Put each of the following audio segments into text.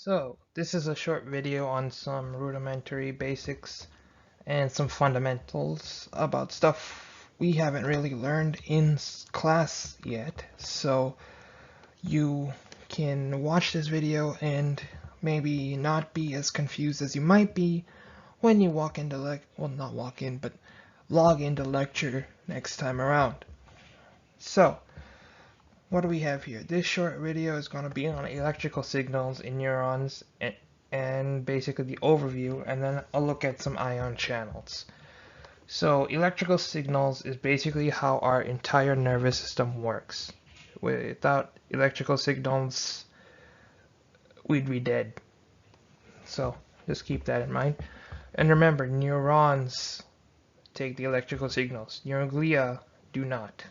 So, this is a short video on some rudimentary basics and some fundamentals about stuff we haven't really learned in class yet. So, you can watch this video and maybe not be as confused as you might be when you walk into not walk in, but log into lecture next time around. So, what do we have here? This short video is going to be on electrical signals in neurons and basically the overview, and then I'll look at some ion channels. So electrical signals is basically how our entire nervous system works. Without electrical signals, we'd be dead. So just keep that in mind. And remember, neurons take the electrical signals. Neuroglia do not.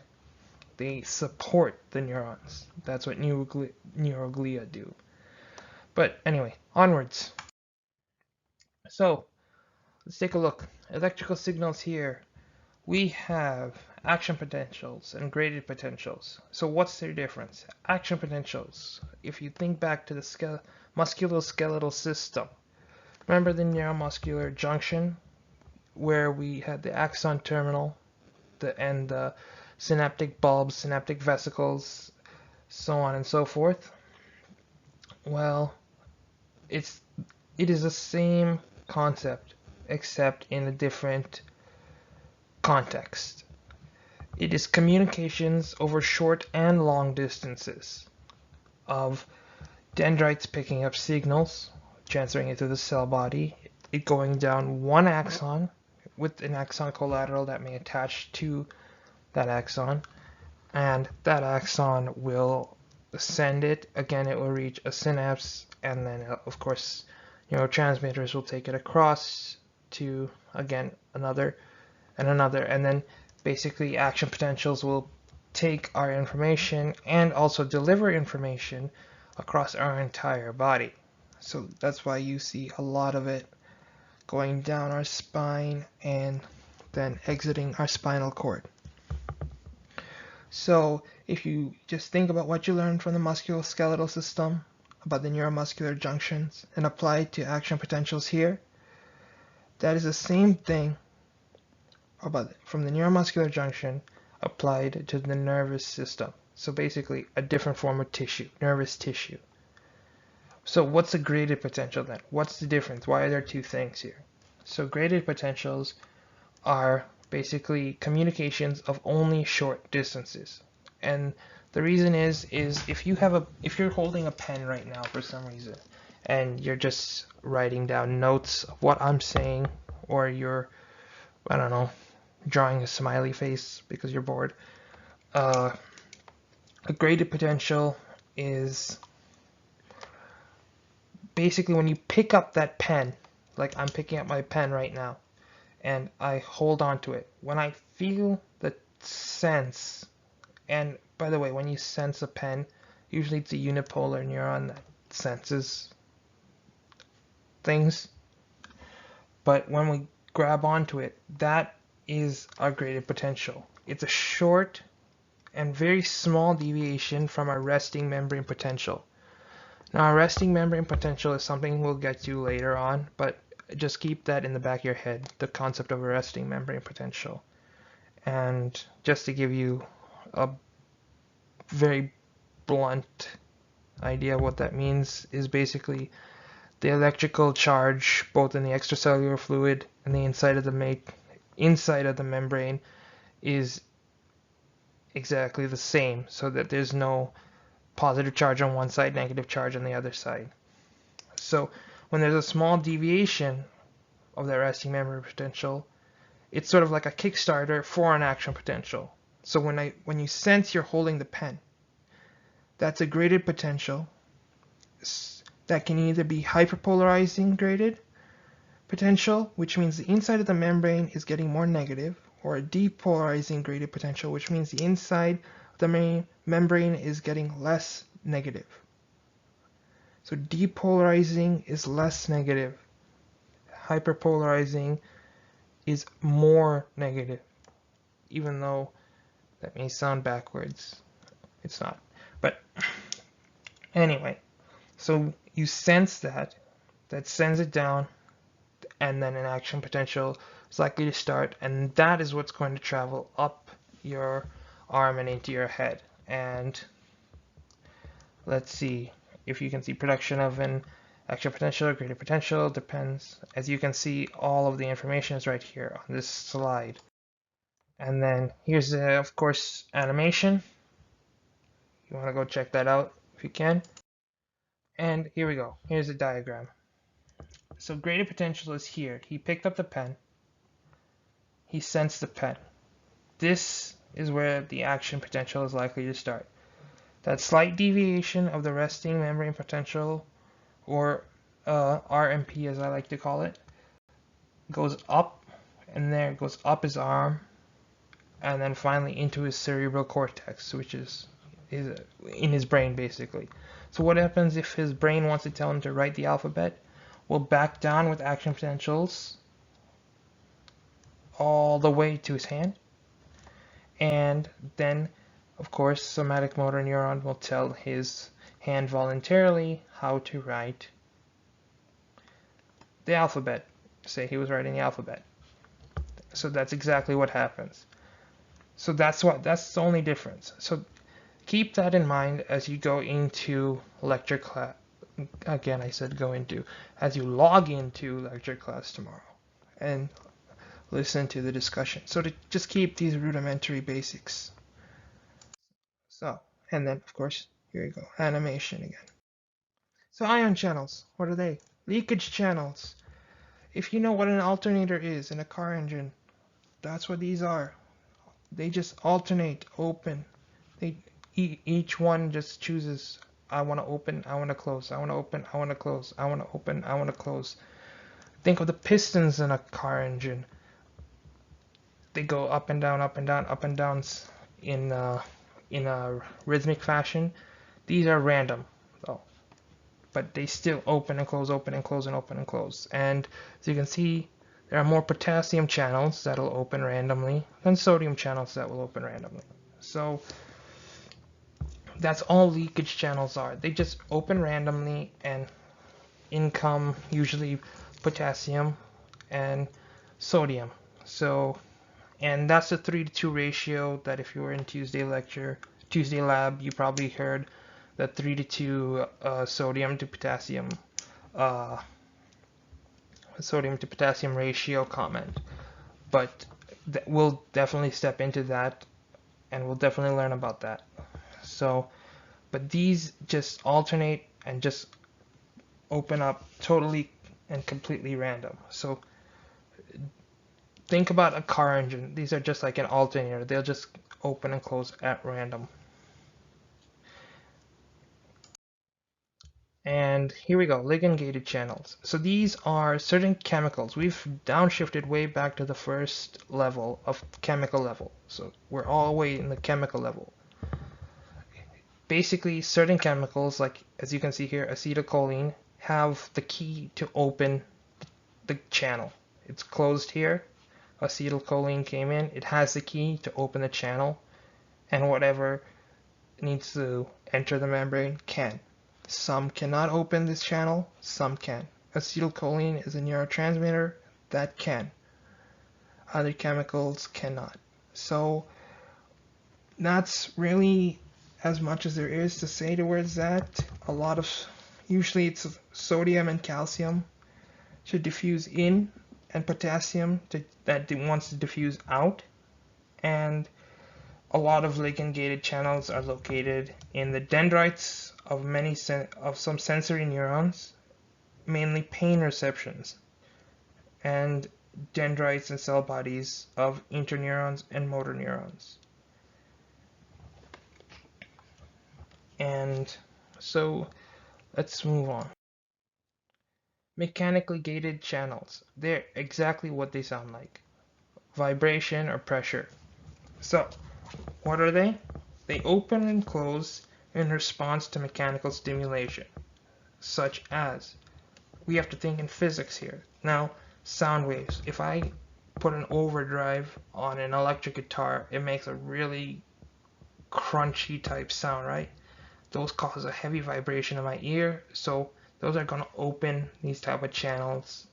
They support the neurons. That's what neuroglia do. But anyway, onwards. So, let's take a look. Electrical signals here. We have action potentials and graded potentials. So what's their difference? Action potentials. If you think back to the musculoskeletal system, remember the neuromuscular junction where we had the axon terminal and the synaptic bulbs, synaptic vesicles, so on and so forth. Well, it is the same concept except in a different context. It is communications over short and long distances of dendrites picking up signals, transferring it to the cell body, it going down one axon with an axon collateral that may attach to that axon, and that axon will send it. Again, it will reach a synapse, and then of course neurotransmitters will take it across to again another and another, and then basically action potentials will take our information and also deliver information across our entire body. So that's why you see a lot of it going down our spine and then exiting our spinal cord. So if you just think about what you learned from the musculoskeletal system about the neuromuscular junctions and apply it to action potentials here, that is the same thing from the neuromuscular junction applied to the nervous system. So basically a different form of tissue, nervous tissue. So what's a graded potential then? What's the difference? Why are there two things here? So graded potentials are basically communications of only short distances. And the reason is if you're holding a pen right now for some reason and you're just writing down notes of what I'm saying, or you're, I don't know, drawing a smiley face because you're bored, a graded potential is basically when you pick up that pen, like I'm picking up my pen right now, and I hold on to it. When I feel the sense, and by the way, when you sense a pen, usually it's a unipolar neuron that senses things. But when we grab onto it, that is our graded potential. It's a short and very small deviation from our resting membrane potential. Now, our resting membrane potential is something we'll get to later on, but just keep that in the back of your head, the concept of a resting membrane potential. And just to give you a very blunt idea of what that means is basically the electrical charge both in the extracellular fluid and the inside of the membrane is exactly the same, so that there's no positive charge on one side, negative charge on the other side. So when there's a small deviation of that resting membrane potential, it's sort of like a Kickstarter for an action potential. So when you sense you're holding the pen, that's a graded potential that can either be hyperpolarizing graded potential, which means the inside of the membrane is getting more negative, or a depolarizing graded potential, which means the inside of the membrane is getting less negative. So depolarizing is less negative. Hyperpolarizing is more negative, even though that may sound backwards. It's not. But anyway, So you sense that sends it down, and then an action potential is likely to start, and that is what's going to travel up your arm and into your head. And let's see if you can see production of an action potential or greater potential, depends. As you can see, all of the information is right here on this slide. And then here's, of course, animation. You want to go check that out if you can. And here we go. Here's the diagram. So greater potential is here. He picked up the pen. He sensed the pen. This is where the action potential is likely to start. That slight deviation of the resting membrane potential, or RMP as I like to call it, goes up, and there goes up his arm, and then finally into his cerebral cortex, which is in his brain basically. So what happens if his brain wants to tell him to write the alphabet? We'll back down with action potentials all the way to his hand, and then of course somatic motor neuron will tell his hand voluntarily how to write the alphabet. Say he was writing the alphabet. So that's exactly what happens. So that's the only difference. So keep that in mind as you go into lecture class. Again, I said go into, as you log into lecture class tomorrow and listen to the discussion. So to just keep these rudimentary basics. So, and then of course, here you go, animation again. So ion channels, what are they? Leakage channels. If you know what an alternator is in a car engine, that's what these are. They just alternate, open. Each one just chooses, I want to open, I want to close, I want to open, I want to close, I want to open, I want to close. Think of the pistons in a car engine. They go up and down, up and down, up and downs in a rhythmic fashion. These are random though, but they still open and close, open and close, and open and close. And as you can see, there are more potassium channels that'll open randomly than sodium channels that will open randomly. So that's all leakage channels are. They just open randomly, and in come usually potassium and sodium. So, and that's a 3:2 ratio that if you were in Tuesday lab, you probably heard that 3:2 sodium to potassium ratio comment. But we'll definitely step into that, and we'll definitely learn about that. So, but these just alternate and just open up totally and completely random. So think about a car engine. These are just like an alternator. They'll just open and close at random. And here we go, ligand-gated channels. So these are certain chemicals. We've downshifted way back to the first level of chemical level. So we're all the way in the chemical level. Basically, certain chemicals, like as you can see here, acetylcholine, have the key to open the channel. It's closed here. Acetylcholine came in. It has the key to open the channel, and whatever needs to enter the membrane can. Some cannot open this channel, some can. Acetylcholine is a neurotransmitter that can. Other chemicals cannot. So that's really as much as there is to say towards that. Usually it's sodium and calcium to diffuse in, and potassium that wants to diffuse out. And a lot of ligand-gated channels are located in the dendrites of some sensory neurons, mainly pain receptions, and dendrites and cell bodies of interneurons and motor neurons. And so let's move on. Mechanically gated channels. They're exactly what they sound like. Vibration or pressure. So what are they? They open and close in response to mechanical stimulation, such as, we have to think in physics here. Now, sound waves. If I put an overdrive on an electric guitar, it makes a really crunchy type sound, right? those cause a heavy vibration in my ear, so those are going to open these type of channels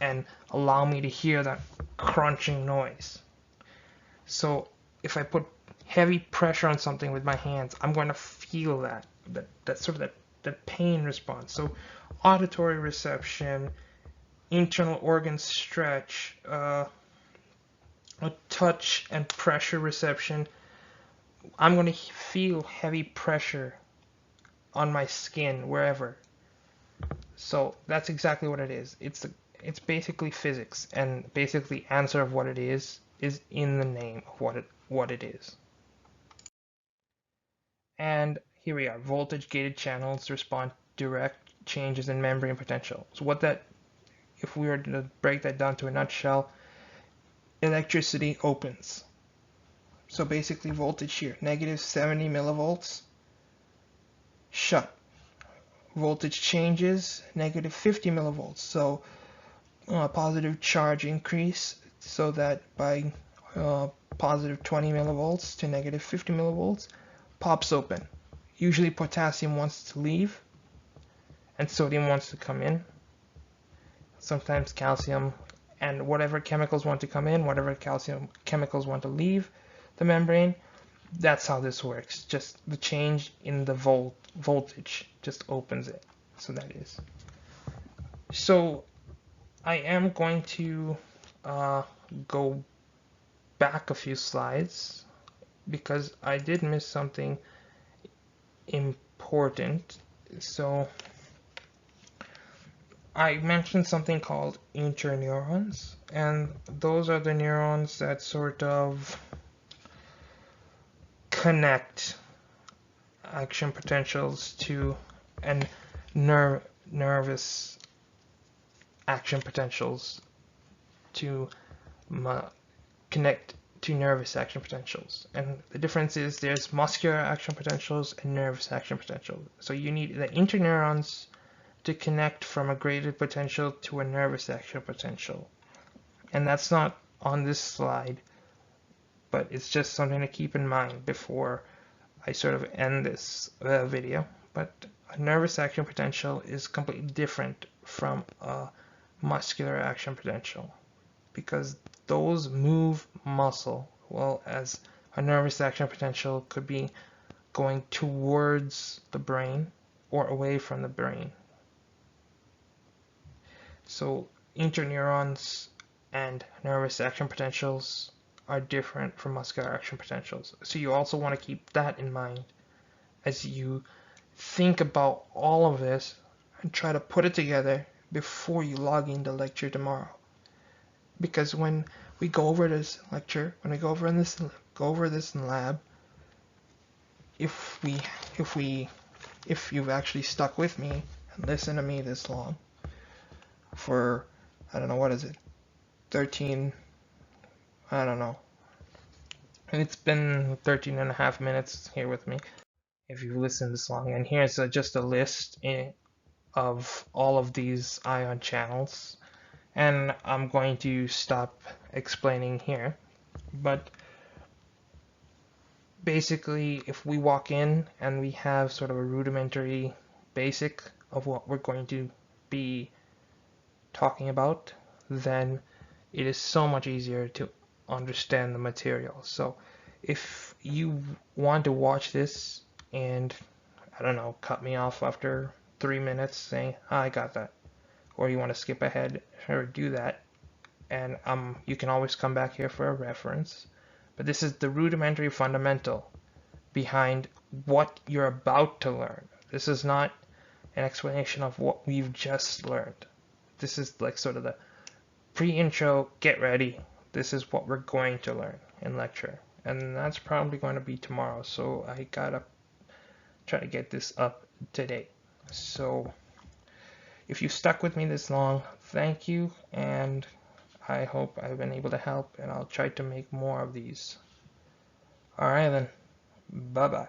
and allow me to hear that crunching noise. So if I put heavy pressure on something with my hands, I'm going to feel that sort of that pain response. So auditory reception, internal organ stretch, a touch and pressure reception. I'm going to feel heavy pressure on my skin wherever. So that's exactly what it is. It's basically physics, and basically the answer of what it is in the name of what it is. And here we are. Voltage gated channels respond direct changes in membrane potential. So what that, if we were to break that down to a nutshell, electricity opens. So basically voltage here, negative 70 millivolts, shut. Voltage changes, negative 50 millivolts. So positive charge increase, so that by positive 20 millivolts to negative 50 millivolts, pops open. Usually potassium wants to leave and sodium wants to come in. Sometimes calcium and whatever chemicals want to come in, whatever calcium chemicals want to leave the membrane. That's how this works. Just the change in the voltage just opens it. So that is. So I am going to go back a few slides because I did miss something important. So I mentioned something called interneurons, and those are the neurons that sort of connect action potentials to and nervous action potentials to connect to nervous action potentials. And the difference is there's muscular action potentials and nervous action potentials. So you need the interneurons to connect from a graded potential to a nervous action potential. And that's not on this slide, but it's just something to keep in mind before I sort of end this video. But a nervous action potential is completely different from a muscular action potential, because those move muscle, well, as a nervous action potential could be going towards the brain or away from the brain. So interneurons and nervous action potentials are different from muscular action potentials. So you also want to keep that in mind as you think about all of this and try to put it together before you log into lecture tomorrow. Because when we go over this lecture, when we go over this in lab, if you've actually stuck with me and listened to me this long for, I don't know, what is it, 13, I don't know, and it's been 13 and a half minutes here with me if you've listened this long. And here's just a list of all of these ion channels, and I'm going to stop explaining here. But basically, if we walk in and we have sort of a rudimentary basic of what we're going to be talking about, then it is so much easier to understand the material. So if you want to watch this and, I don't know, cut me off after 3 minutes saying, I got that, or you want to skip ahead, or do that, and you can always come back here for a reference. But this is the rudimentary fundamental behind what you're about to learn. This is not an explanation of what we've just learned. This is like sort of the pre-intro, get ready. This is what we're going to learn in lecture. And that's probably going to be tomorrow. So I gotta try to get this up today. So if you stuck with me this long, thank you. And I hope I've been able to help, and I'll try to make more of these. Alright then, bye bye.